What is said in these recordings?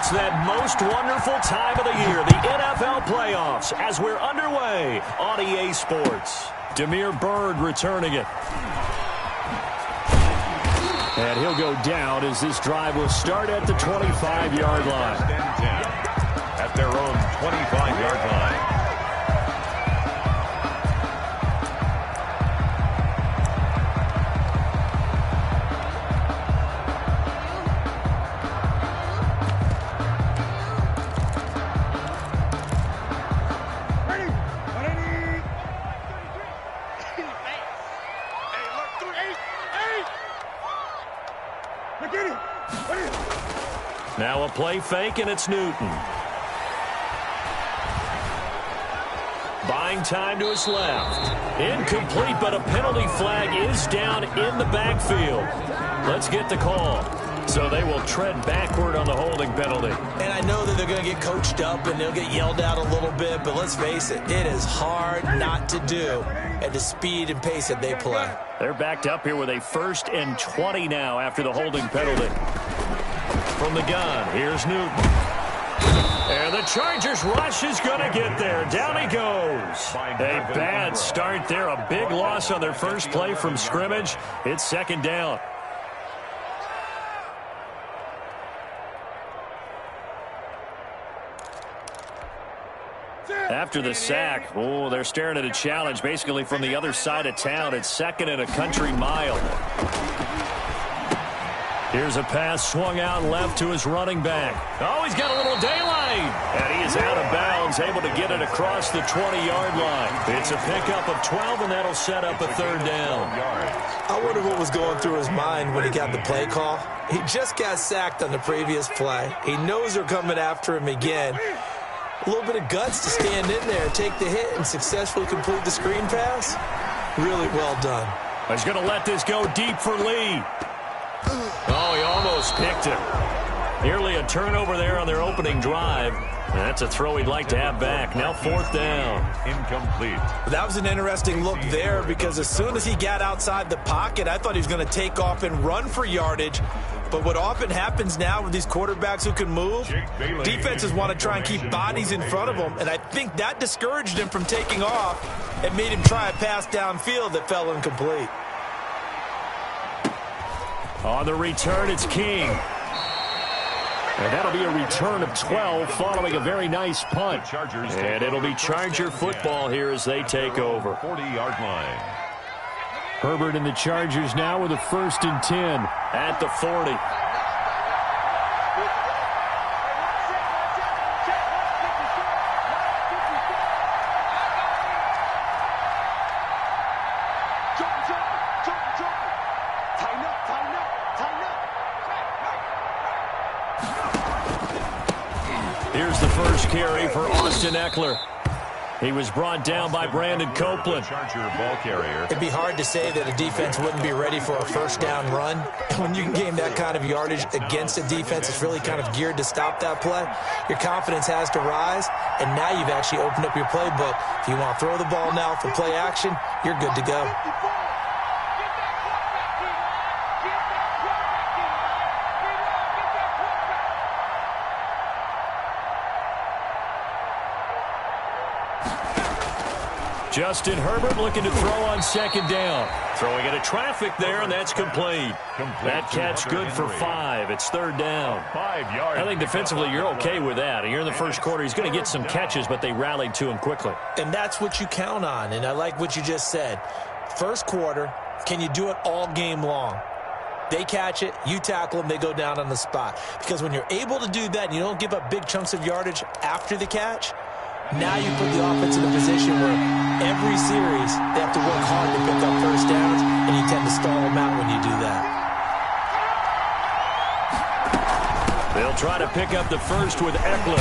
It's that most wonderful time of the year, the NFL playoffs, as we're underway on EA Sports. Damiere Byrd returning it. And he'll go down as this drive will start at the 25-yard line. At their own 25-yard line. Now a play fake, and it's Newton. Buying time to his left. Incomplete, but a penalty flag is down in the backfield. Let's get the call. So they will tread backward on the holding penalty. And I know that they're going to get coached up and they'll get yelled at a little bit, but let's face it, it is hard not to do at the speed and pace that they play. They're backed up here with a 1st and 20 now after the holding penalty. From the gun, here's Newton. And the Chargers rush is going to get there. Down he goes. A bad start there. A big loss on their first play from scrimmage. It's 2nd down. After the sack, they're staring at a challenge basically from the other side of town. It's 2nd and a country mile. Here's a pass swung out left to his running back. Oh, he's got a little daylight. And he is out of bounds, able to get it across the 20-yard line. It's a pickup of 12, and that'll set up a 3rd down. I wonder what was going through his mind when he got the play call. He just got sacked on the previous play. He knows they're coming after him again. A little bit of guts to stand in there, take the hit, and successfully complete the screen pass. Really well done. He's going to let this go deep for Lee. Oh, he almost picked him. Nearly a turnover there on their opening drive. And that's a throw he'd like to have back. Now 4th down. Incomplete. That was an interesting look there because as soon as he got outside the pocket, I thought he was going to take off and run for yardage. But what often happens now with these quarterbacks who can move, defenses want to try and keep bodies in front of them. And I think that discouraged him from taking off and made him try a pass downfield that fell incomplete. On the return, it's King. And that'll be a return of 12 following a very nice punt. And it'll be Charger football here as they take over. 40-yard line. Herbert and the Chargers now with a 1st and 10 at the 40. Here's the first carry for Austin Eckler. He was brought down by Brandon Copeland. Charger ball carrier. It'd be hard to say that a defense wouldn't be ready for a 1st down run. When you can gain that kind of yardage against a defense that's really kind of geared to stop that play, your confidence has to rise, and now you've actually opened up your playbook. If you want to throw the ball now for play action, you're good to go. Justin Herbert looking to throw on 2nd down. Throwing into traffic there, and that's complete. That catch good for 5. It's 3rd down. 5 yards. I think defensively you're okay with that. Here in the first quarter, he's going to get some catches, but they rallied to him quickly. And that's what you count on, and I like what you just said. First quarter, can you do it all game long? They catch it, you tackle them, they go down on the spot. Because when you're able to do that and you don't give up big chunks of yardage after the catch, now you put the offense in a position where every series they have to work hard to pick up 1st downs, and you tend to stall them out when you do that. They'll try to pick up the first with Eckler.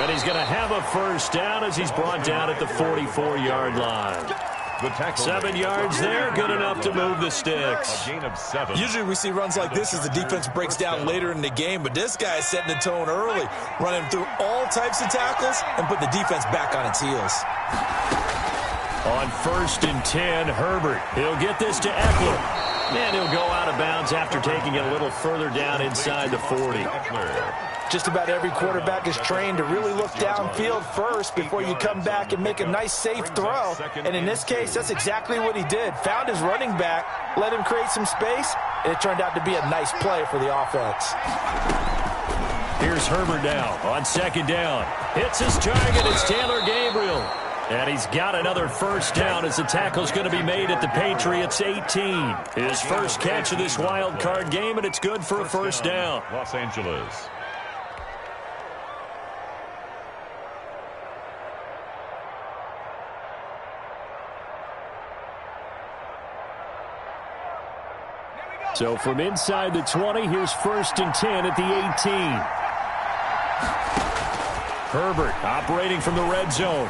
And he's going to have a 1st down as he's brought down at the 44-yard line. 7 yards there, good enough to move the sticks. A gain of 7. Usually we see runs like this as the defense breaks down later in the game, but this guy is setting the tone early, running through all types of tackles and put the defense back on its heels. On 1st and 10, Herbert. He'll get this to Eckler. And he'll go out of bounds after taking it a little further down inside the 40. Just about every quarterback is trained to really look downfield first before you come back and make a nice, safe throw. And in this case, that's exactly what he did. Found his running back, let him create some space, and it turned out to be a nice play for the offense. Here's Herbert now on second down. Hits his target. It's Taylor Gabriel. And he's got another first down as the tackle's going to be made at the Patriots 18. His first catch of this wild card game, and it's good for a first down. Los Angeles. So from inside the 20, here's 1st and 10 at the 18. Herbert operating from the red zone.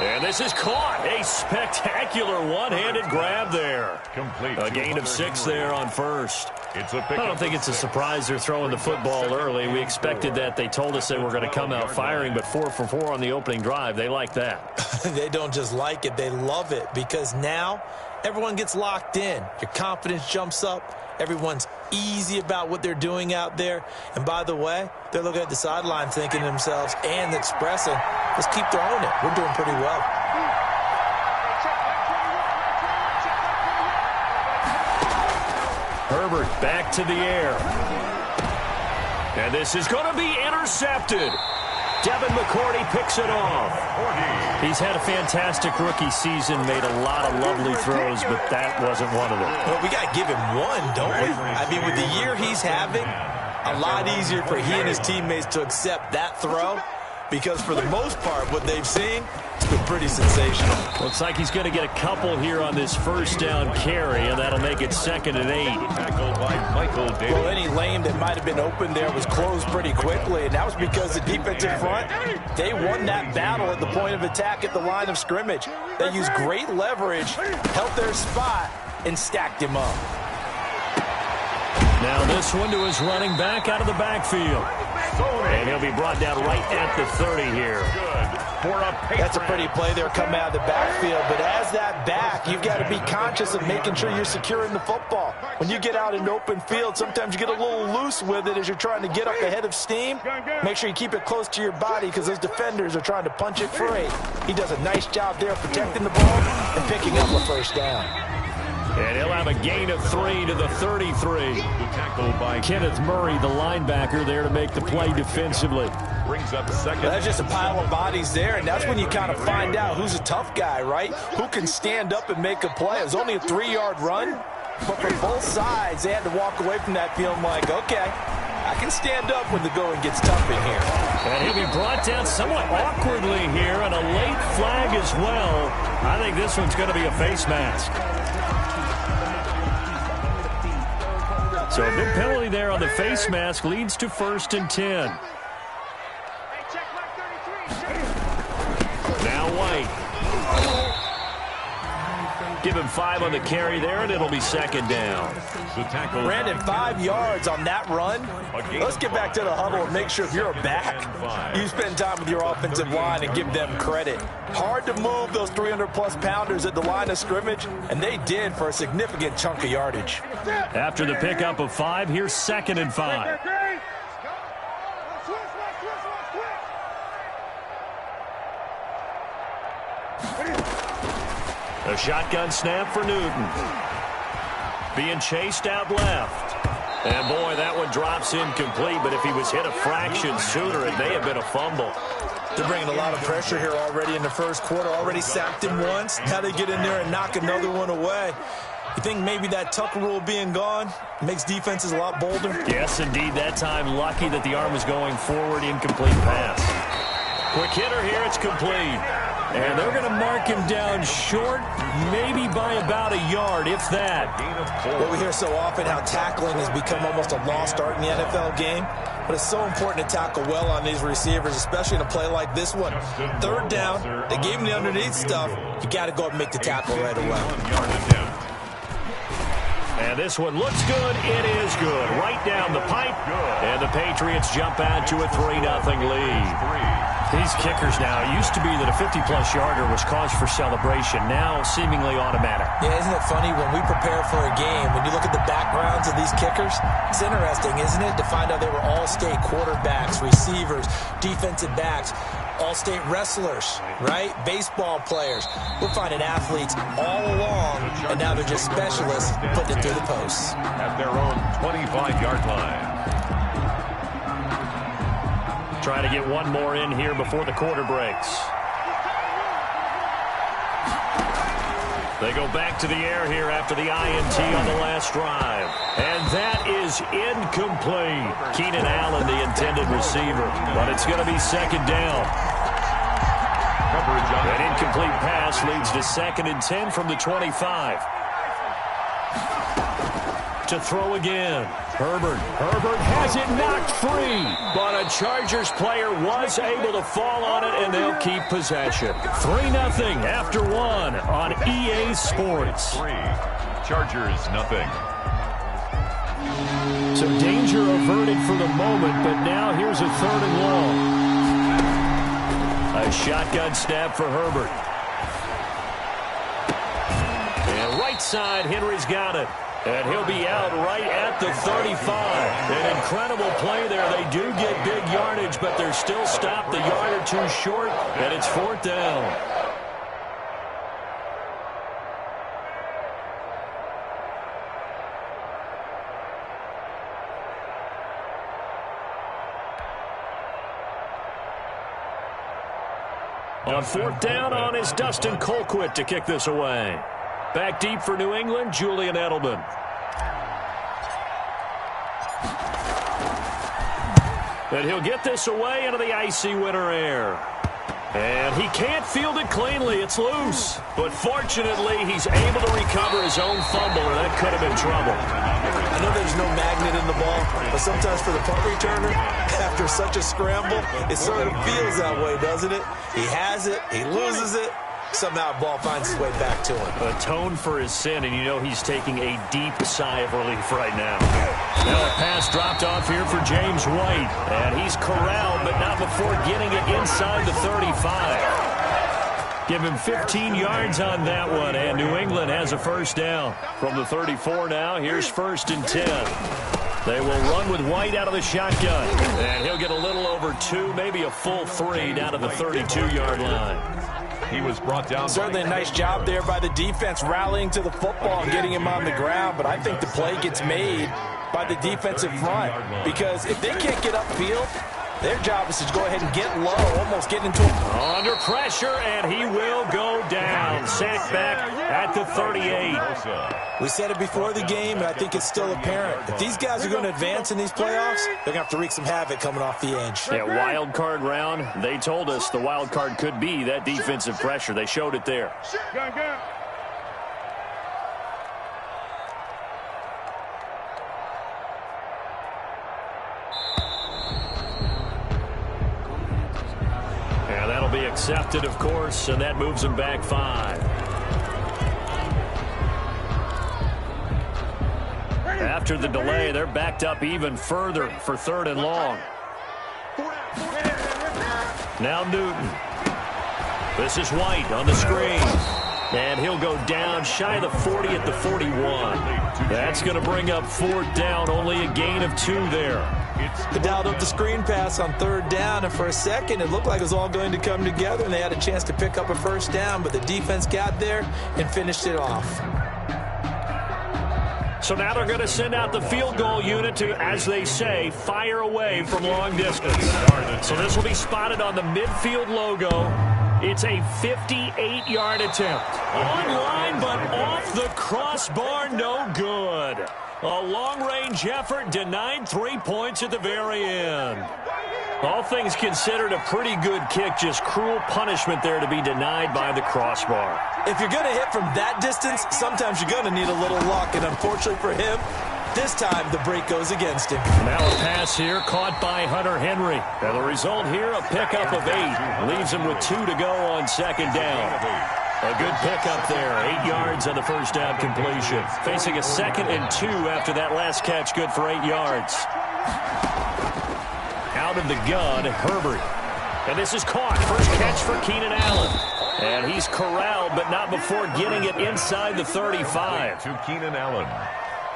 And this is caught. A spectacular one-handed grab there. Complete. A gain of 6 there on first. I don't think it's a surprise they're throwing the football early. We expected that. They told us they were going to come out firing, but 4 for 4 on the opening drive. They like that. They don't just like it. They love it because now everyone gets locked in. Your confidence jumps up. Everyone's easy about what they're doing out there. And by the way, they're looking at the sideline thinking to themselves and expressing, let's keep throwing it. We're doing pretty well. Herbert back to the air. And this is going to be intercepted. Devin McCourty picks it off. He's had a fantastic rookie season, made a lot of lovely throws, but that wasn't one of them. Well, we got to give him one, don't we? I mean, with the year he's having, a lot easier for he and his teammates to accept that throw because for the most part, what they've seen, it's been pretty sensational. Looks like he's going to get a couple here on this first down carry, and that'll make it 2nd and 8. Tackled by Michael Davis. Well, any lane that might have been open there was closed pretty quickly, and that was because the defensive front, they won that battle at the point of attack at the line of scrimmage. They used great leverage, held their spot, and stacked him up. Now this one to his running back out of the backfield. And he'll be brought down right at the 30 here. That's a pretty play there coming out of the backfield. But as that back, you've got to be conscious of making sure you're securing the football. When you get out in open field, sometimes you get a little loose with it as you're trying to get up ahead of steam. Make sure you keep it close to your body because those defenders are trying to punch it free. He does a nice job there protecting the ball and picking up a first down. And he'll have a gain of 3 to the 33. Tackled by Kenneth Murray, the linebacker, there to make the play defensively. Brings up 2nd. That's just a pile of bodies there, and that's when you kind of find out who's a tough guy, right? Who can stand up and make a play. It was only a 3-yard run, but for both sides, they had to walk away from that feeling like, okay, I can stand up when the going gets tough in here. And he'll be brought down somewhat awkwardly here, and a late flag as well. I think this one's going to be a face mask. So a big penalty there on the face mask leads to 1st and 10. Now White. Give him 5 on the carry there, and it'll be 2nd down. Brandon, 5 yards on that run. Let's get back to the huddle and make sure if you're a back, you spend time with your offensive line and give them credit. Hard to move those 300-plus pounders at the line of scrimmage, and they did for a significant chunk of yardage. After the pickup of 5, here's 2nd and 5. A shotgun snap for Newton. Being chased out left. And, boy, that one drops incomplete, but if he was hit a fraction sooner, it may have been a fumble. They're bringing a lot of pressure here already in the first quarter. Already sacked him once. Now they get in there and knock another one away. You think maybe that Tucker rule being gone makes defenses a lot bolder? Yes, indeed. That time, lucky that the arm was going forward. Incomplete pass. Quick hitter here. It's complete. And they're going to mark him down short, maybe by about a yard, if that. Well, we hear so often how tackling has become almost a lost art in the NFL game. But it's so important to tackle well on these receivers, especially in a play like this one. 3rd down, they gave him the underneath stuff. You got to go up and make the tackle right away. And this one looks good. It is good. Right down the pipe. And the Patriots jump out to a 3-0 lead. These kickers now, it used to be that a 50-plus yarder was cause for celebration. Now, seemingly automatic. Yeah, isn't it funny when we prepare for a game, when you look at the backgrounds of these kickers, it's interesting, isn't it, to find out they were all-state quarterbacks, receivers, defensive backs, all-state wrestlers, right? Baseball players. We're finding athletes all along, and now they're just specialists putting it through the posts. At their own 25-yard line. Trying to get one more in here before the quarter breaks. They go back to the air here after the INT on the last drive. And that is incomplete. Keenan Allen, the intended receiver. But it's going to be second down. An incomplete pass leads to 2nd and 10 from the 25. To throw again. Herbert has it knocked free. But a Chargers player was able to fall on it, and they'll keep possession. 3-0 after 1 on EA Sports. 3. Chargers, nothing. So danger averted for the moment, but now here's a 3rd and long. A shotgun snap for Herbert. And right side, Henry's got it. And he'll be out right at the 35. An incredible play there. They do get big yardage, but they're still stopped a yard or two short, and it's 4th down. On 4th down on is Dustin Colquitt to kick this away. Back deep for New England, Julian Edelman. And he'll get this away into the icy winter air. And he can't field it cleanly. It's loose. But fortunately, he's able to recover his own fumble, or that could have been trouble. I know there's no magnet in the ball, but sometimes for the punt returner, after such a scramble, it sort of feels that way, doesn't it? He has it, he loses it. Somehow the ball finds its way back to him. Atone for his sin, and you know he's taking a deep sigh of relief right now. Now a pass dropped off here for James White. And he's corralled, but not before getting it inside the 35. Give him 15 yards on that one, and New England has a 1st down. From the 34 now, here's 1st and 10. They will run with White out of the shotgun. And he'll get a little over 2, maybe a full 3 down to the 32-yard line. He was brought down. Certainly a nice job there by the defense rallying to the football and getting him on the ground, but I think the play gets made by the defensive front because if they can't get upfield, their job is to go ahead and get low, almost get into under pressure, and he will go down. Sacked back at the 38. We said it before the game, and I think it's still apparent. If these guys are going to advance in these playoffs, they're going to have to wreak some havoc coming off the edge. Yeah, wild card round. They told us the wild card could be that defensive pressure. They showed it there. Yeah, that'll be accepted, of course, and that moves them back 5. After the delay, they're backed up even further for 3rd and long. Now Newton. This is White on the screen. And he'll go down shy of the 40 at the 41. That's going to bring up 4th down, only a gain of 2 there. They dialed up the screen pass on 3rd down, and for a second it looked like it was all going to come together, and they had a chance to pick up a 1st down, but the defense got there and finished it off. So now they're going to send out the field goal unit to, as they say, fire away from long distance. So this will be spotted on the midfield logo. It's a 58-yard attempt. Online, but off the crossbar, no good. A long-range effort denied 3 points at the very end. All things considered, a pretty good kick, just cruel punishment there to be denied by the crossbar. If you're going to hit from that distance, sometimes you're going to need a little luck, and unfortunately for him, this time the break goes against him. Now a pass here caught by Hunter Henry. And the result here, a pickup of 8. Leaves him with 2 to go on 2nd down. A good pickup there, 8 yards on the 1st down completion. Facing a 2nd and 2 after that last catch, good for 8 yards. Out of the gun, Herbert. And this is caught. First catch for Keenan Allen. And he's corralled, but not before getting it inside the 35. To Keenan Allen.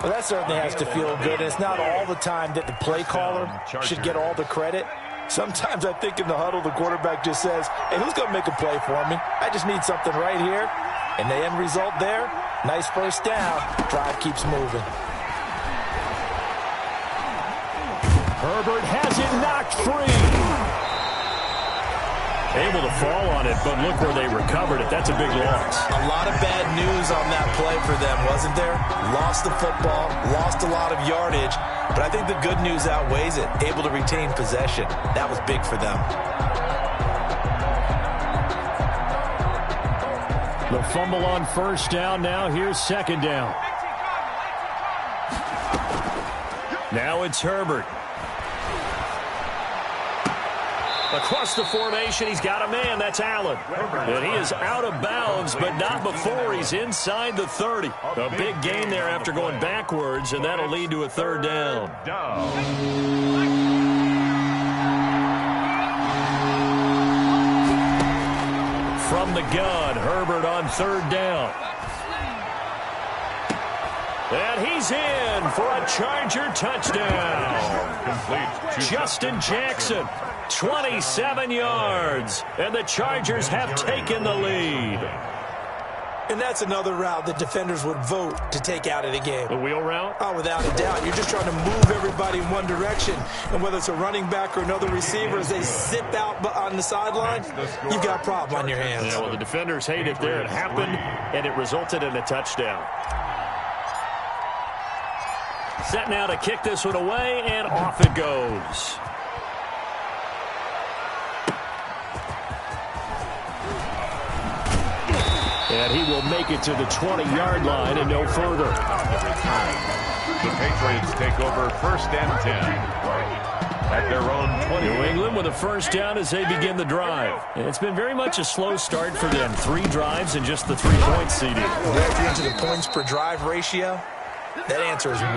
Well, that certainly has to feel good. And it's not all the time that the play caller should get all the credit. Sometimes I think in the huddle, the quarterback just says, hey, who's going to make a play for me? I just need something right here. And the end result there, nice first down. Drive keeps moving. Herbert has it knocked free. Able to fall on it, but look where they recovered it. That's a big loss. A lot of bad news on that play for them, wasn't there? Lost the football, lost a lot of yardage, but I think the good news outweighs it. Able to retain possession. That was big for them. The fumble on first down. Now here's second down. Now it's Herbert. Across the formation, he's got a man. That's Allen. And he is out of bounds, but not before he's inside the 30. A big gain there after going backwards, and that'll lead to a third down. From the gun, Herbert on third down. And he's in for a Charger touchdown. Complete. Justin Jackson, 27 yards. And the Chargers have taken the lead. And that's another route that defenders would vote to take out of the game. The wheel route? Oh, without a doubt. You're just trying to move everybody in one direction. And whether it's a running back or another receiver, as they zip out on the sideline, you've got a problem on your hands. Yeah, well, the defenders hate it there. It happened, and it resulted in a touchdown. Set now to kick this one away, and off it goes. And he will make it to the 20-yard line and no further. The Patriots take over first and 10 at their own 20. New England with a first down as they begin the drive. And it's been very much a slow start for them. 3 drives and just the 3 points, CD. If you're into the points per drive ratio, that answer is 1.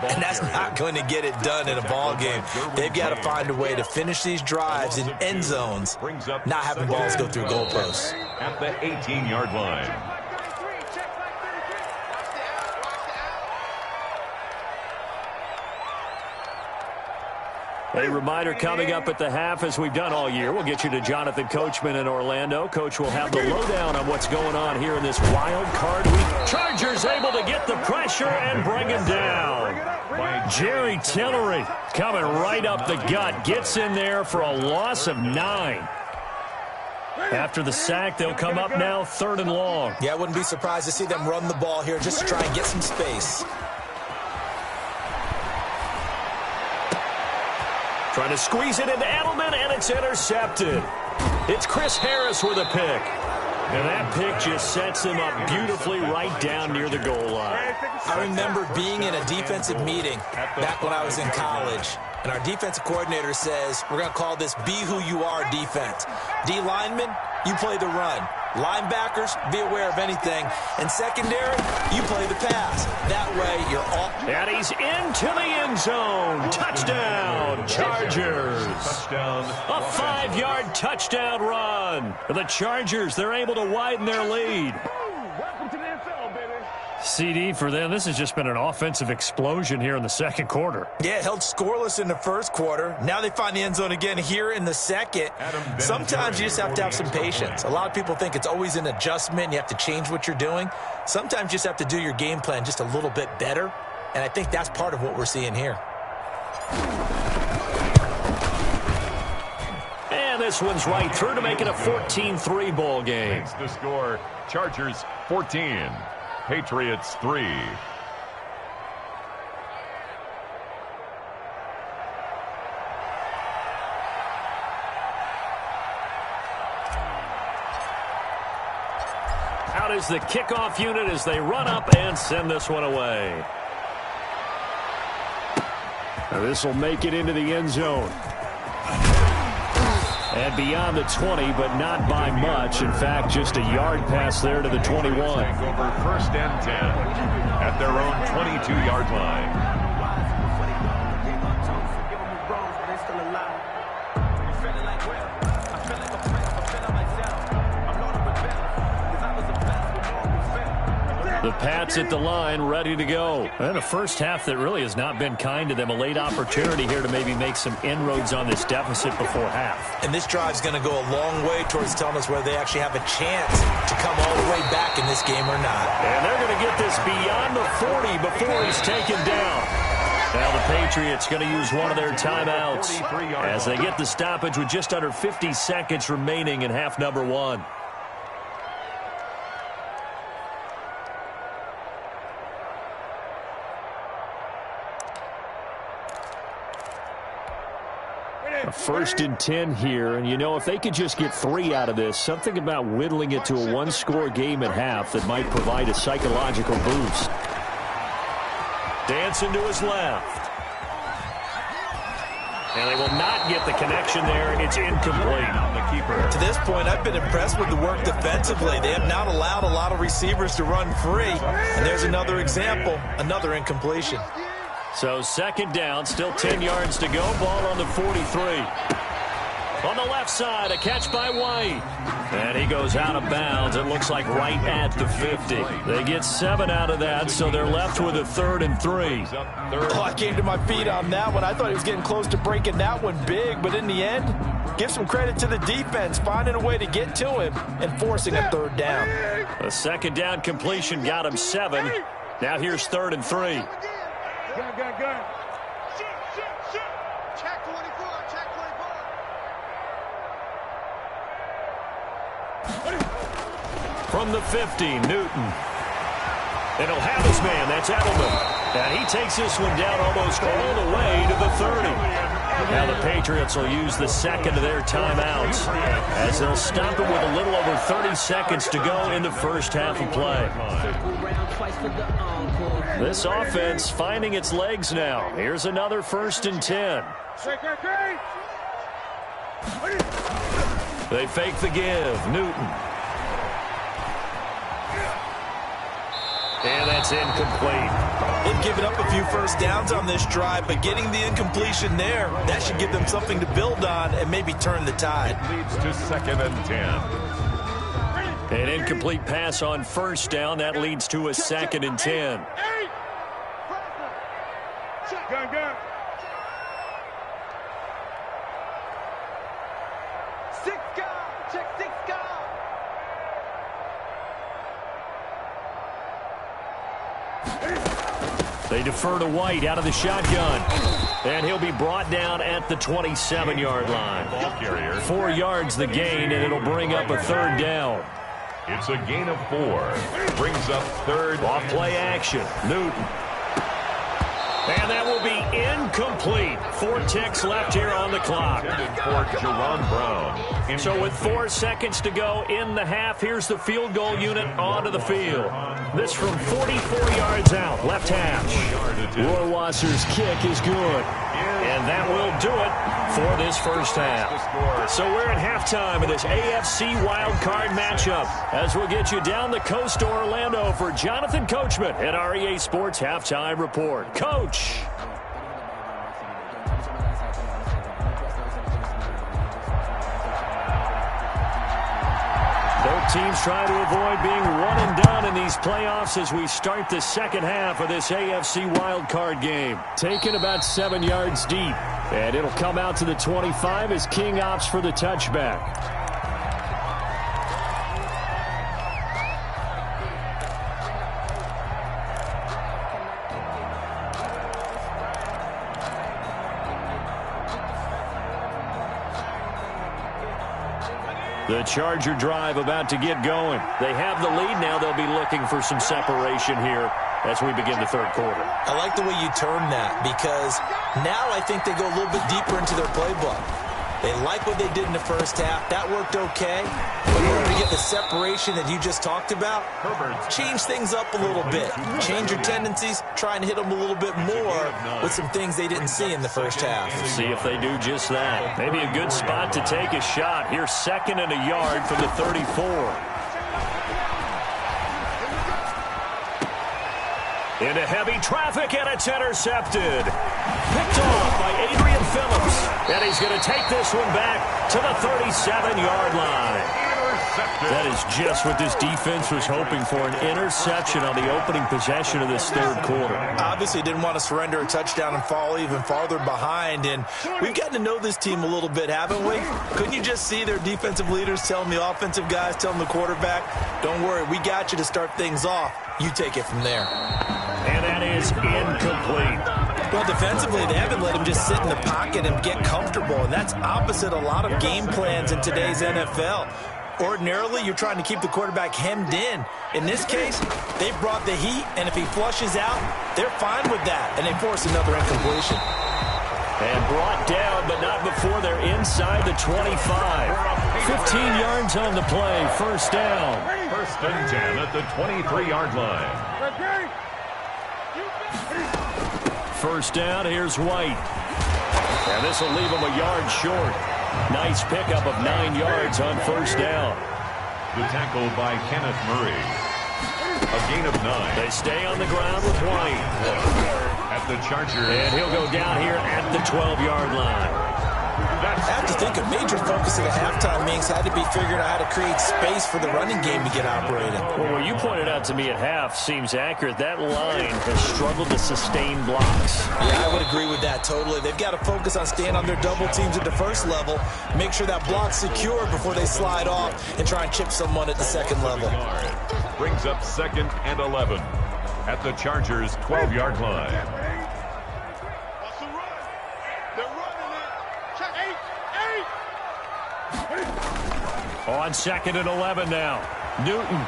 And that's not going to get it done in a ball game. They've got to find a way to finish these drives in end zones, not having balls go through goalposts. At the 18-yard line. A reminder coming up at the half, as we've done all year. We'll get you to Jonathan Coachman in Orlando. Coach will have the lowdown on what's going on here in this wild card week. Chargers able to get the pressure and bring him down. Jerry Tillery coming right up the gut. Gets in there for a loss of 9. After the sack, they'll come up now 3rd and long. Yeah, I wouldn't be surprised to see them run the ball here just to try and get some space. Trying to squeeze it into Edelman, and it's intercepted. It's Chris Harris with a pick. And that pick just sets him up beautifully right down near the goal line. I remember being in a defensive meeting back when I was in college, and our defensive coordinator says, we're going to call this Be Who You Are defense. D linemen, you play the run. Linebackers, be aware of anything. And secondary, you play the pass. That way, you're all... And he's into the end zone. Touchdown, Chargers. Touchdown. A 5-yard touchdown run. The Chargers, they're able to widen their lead. Welcome to the NFL, baby. CD, for them, this has just been an offensive explosion here in the second quarter. Yeah, held scoreless in the first quarter. Now they find the end zone again here in the second. Sometimes you just have to have some patience. A lot of people think it's always an adjustment. You have to change what you're doing. Sometimes you just have to do your game plan just a little bit better. And I think that's part of what we're seeing here. And this one's right through to make it a 14-3 ball game. Makes the score. Chargers 14. Patriots 3. Out is the kickoff unit as they run up and send this one away. Now this will make it into the end zone. And beyond the 20, but not by much. In fact, just a yard pass there to the 21. Take over first and 10 at their own 22-yard line. The Pats at the line, ready to go. And a first half that really has not been kind to them. A late opportunity here to maybe make some inroads on this deficit before half. And this drive's going to go a long way towards telling us whether they actually have a chance to come all the way back in this game or not. And they're going to get this beyond the 40 before he's taken down. Now the Patriots going to use one of their timeouts as they get the stoppage with just under 50 seconds remaining in half number one. A 1st and 10 here, and you know, if they could just get 3 out of this, something about whittling it to a one-score game at half that might provide a psychological boost. Dancing to his left. And they will not get the connection there. It's incomplete. To this point, I've been impressed with the work defensively. They have not allowed a lot of receivers to run free. And there's another example, another incompletion. So 2nd down, still 10 yards to go. Ball on the 43. On the left side, a catch by White. And he goes out of bounds. It looks like right at the 50. They get 7 out of that, so they're left with a 3rd and 3. Oh, I came to my feet on that one. I thought he was getting close to breaking that one big, but in the end, give some credit to the defense, finding a way to get to him and forcing a 3rd down. A 2nd down completion got him 7. Now here's 3rd and 3. Gun. Check 24. Check 24. From the 50, Newton. And he'll have his man. That's Edelman. And he takes this one down almost all the way to the 30. Now the Patriots will use the 2nd of their timeouts as they'll stop it with a little over 30 seconds to go in the first half of play. This offense finding its legs now. Here's another 1st and 10. They fake the give. Newton. And that's incomplete. They've given up a few first downs on this drive, but getting the incompletion there, that should give them something to build on and maybe turn the tide. Leads to 2nd and 10. An incomplete pass on 1st down. That leads to a 2nd and 10. Gun. 6 guard. Check 6 guard. They defer to White out of the shotgun. And he'll be brought down at the 27-yard line. Ball carrier. 4 yards the gain, and it'll bring up a 3rd down. It's a gain of 4. Brings up 3rd. Off play action. Newton. And that will be incomplete. 4 ticks left here on the clock. For Jerron Brown. So with 4 seconds to go in the half, here's the field goal unit onto the field. This from 44 yards out, left hash. Rohrwasser's kick is good. And that will do it for this first half. So we're at halftime of this AFC wildcard matchup as we'll get you down the coast to Orlando for Jonathan Coachman at our EA Sports Halftime Report. Coach. Both teams try to avoid being one and done in these playoffs as we start the second half of this AFC wildcard game. Taken about 7 yards deep. And it'll come out to the 25 as King opts for the touchback. The Charger drive about to get going. They have the lead now. They'll be looking for some separation here as we begin the third quarter. I like the way you term that because now I think they go a little bit deeper into their playbook. They like what they did in the first half. That worked okay. But in order to get the separation that you just talked about, change things up a little bit. Change your tendencies. Try and hit them a little bit more with some things they didn't see in the first half. See if they do just that. Maybe a good spot to take a shot. Here's 2nd and a yard from the 34. Into heavy traffic, and it's intercepted. Picked off by Adrian Phillips. And he's going to take this one back to the 37-yard line. intercepted. That is just what this defense was hoping for, an interception on the opening possession of this third quarter. Obviously didn't want to surrender a touchdown and fall even farther behind, and we've gotten to know this team a little bit, haven't we? Couldn't you just see their defensive leaders telling the offensive guys, telling the quarterback, don't worry, we got you to start things off. You take it from there. And that is incomplete. Well, defensively, they haven't let him just sit in the pocket and get comfortable, and that's opposite a lot of game plans in today's NFL. Ordinarily, you're trying to keep the quarterback hemmed in. In this case, they brought the heat, and if he flushes out, they're fine with that, and they force another incompletion. And brought down, but not before they're inside the 25. 15 yards on the play, first down. First and 10 at the 23-yard line. First down, here's White. And this will leave him a yard short. Nice pickup of 9 yards on first down. The tackle by Kenneth Murray. A gain of 9. They stay on the ground with White. At the Chargers. And he'll go down here at the 12-yard line. I have to think a major focus of the halftime meetings had to be figuring out how to create space for the running game to get operating. Well, what you pointed out to me at half seems accurate. That line has struggled to sustain blocks. Yeah, I would agree with that totally. They've got to focus on staying on their double teams at the first level, make sure that block's secure before they slide off and try and chip someone at the second level. Brings up second and 11 at the Chargers' 12-yard line. On second and 11 now. Newton.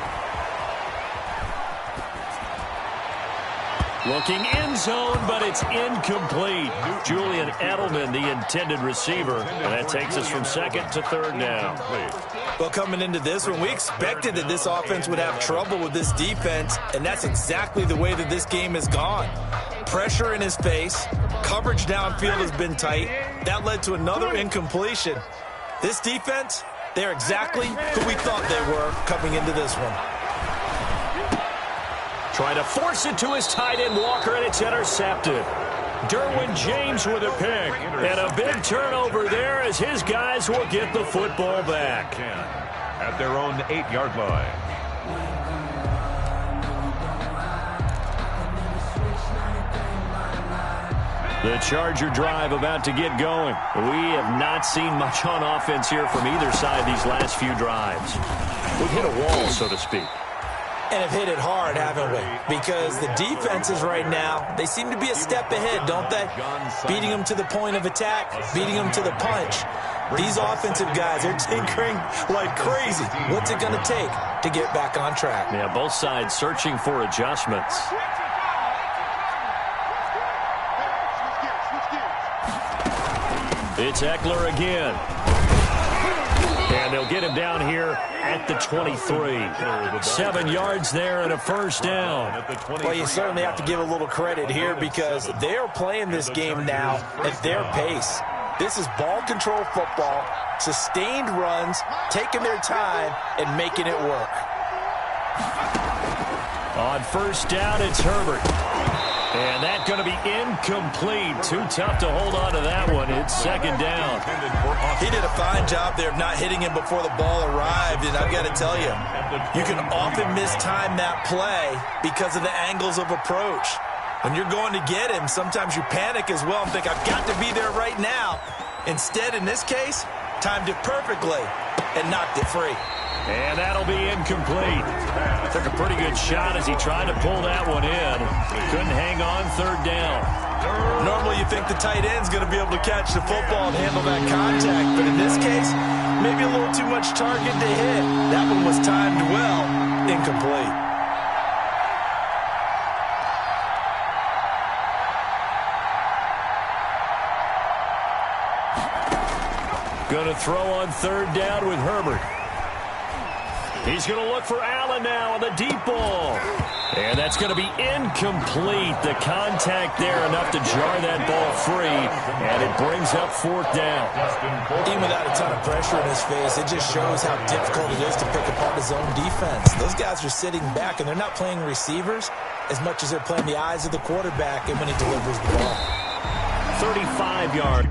Looking end zone, but it's incomplete. Julian Edelman, the intended receiver. And that takes us from second to third down. Well, coming into this one, we expected that this offense would have trouble with this defense, and that's exactly the way that this game has gone. Pressure in his face. Coverage downfield has been tight. That led to another incompletion. This defense, they're exactly who we thought they were coming into this one. Trying to force it to his tight end, Walker, and it's intercepted. Derwin James with a pick. And a big turnover there as his guys will get the football back. At their own 8-yard line. The Charger drive about to get going. We have not seen much on offense here from either side these last few drives. We've hit a wall, so to speak. And have hit it hard, haven't we? Because the defenses right now, they seem to be a step ahead, don't they? Beating them to the point of attack, beating them to the punch. These offensive guys, they're tinkering like crazy. What's it going to take to get back on track? Yeah, both sides searching for adjustments. It's Eckler again. And they'll get him down here at the 23. 7 yards there and a first down. Well, you certainly have to give a little credit here because they are playing this game now at their pace. This is ball control football, sustained runs, taking their time, and making it work. On first down, it's Herbert. And that's going to be incomplete. Too tough to hold on to that one. It's second down. He did a fine job there of not hitting him before the ball arrived. And I've got to tell you, you can often mistime that play because of the angles of approach. When you're going to get him, sometimes you panic as well and think, I've got to be there right now. Instead, in this case, timed it perfectly and knocked it free. And that'll be incomplete. Took a pretty good shot as he tried to pull that one in. Couldn't hang on third down. Normally you think the tight end's going to be able to catch the football and handle that contact. But in this case, maybe a little too much target to hit. That one was timed well. Incomplete. Going to throw on third down with Herbert. He's going to look for Allen now on the deep ball. And that's going to be incomplete. The contact there enough to jar that ball free. And it brings up fourth down. Even without a ton of pressure in his face, it just shows how difficult it is to pick apart his own defense. Those guys are sitting back, and they're not playing receivers as much as they're playing the eyes of the quarterback and when he delivers the ball. 35-yard.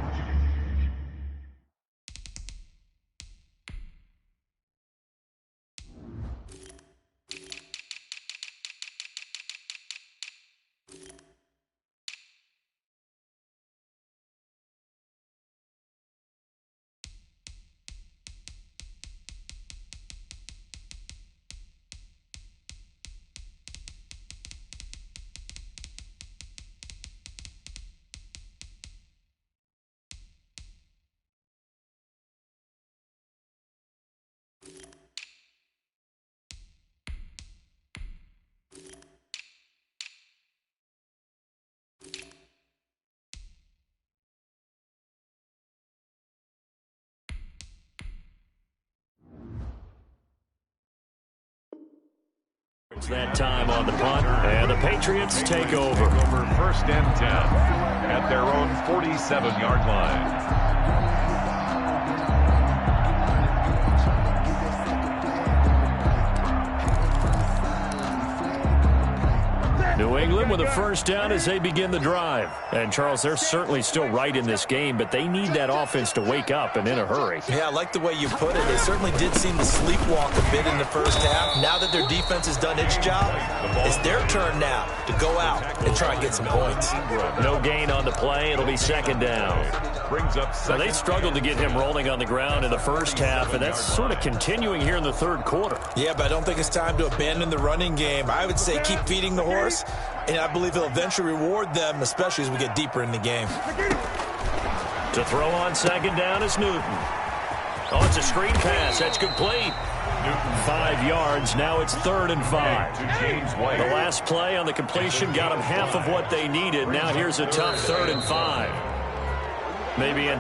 It's that time on the punt, and the Patriots take over. First and 10 at their own 47-yard line. New England with a first down as they begin the drive. And, Charles, they're certainly still right in this game, but they need that offense to wake up and in a hurry. Yeah, I like the way you put it. They certainly did seem to sleepwalk a bit in the first half. Now that their defense has done its job, it's their turn now to go out and try and get some points. No gain on the play. It'll be second down. Brings up So they struggled to get him rolling on the ground in the first half, and that's sort of continuing here in the third quarter. Yeah, but I don't think it's time to abandon the running game. I would say keep feeding the horse, and I believe he'll eventually reward them, especially as we get deeper in the game. To throw on second down is Newton. Oh, it's a screen pass. That's complete. 5 yards. Now it's 3rd and 5. The last play on the completion got them half of what they needed. Now here's a tough 3rd and 5. Maybe in